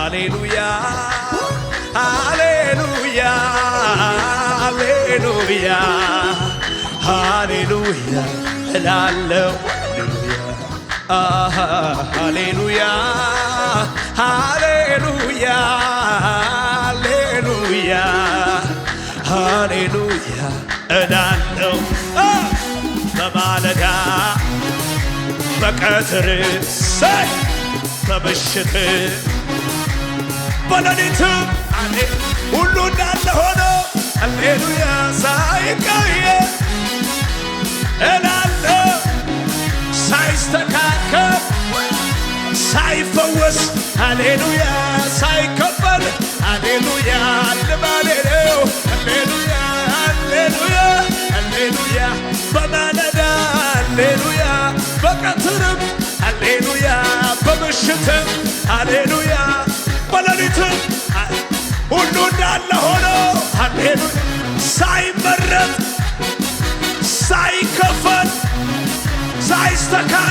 ሃሌሉያ ሃሌሉያ ሃሌሉያ ሃሌሉያ እላለሁ ሃሌሉያ ሃሌሉያ ሃሌሉያ ሃሌሉያ እላለሁ በማለዳ በቀትር በምሽት በሌሊትም ሁሉ እንዳለ ሆኖ ሃሌሉያ ሳይቀየር እላለሁ ሳይስተካከል ሳይፈወስ ሃሌሉያ ሳይከበር ሃሌሉያ ልማዴ ነው ሃሌሉያ ሃሌሉያ ሃሌሉያ በማለዳ ሃሌሉያ በቀትርም ሃሌሉያ በምሽትም ሃሌሉያ በሌሊትም ሁሉ እንዳለ ሆኖ ሃሌሉያ ሳይመረጥ ሳይከፈል ሳይስተካከል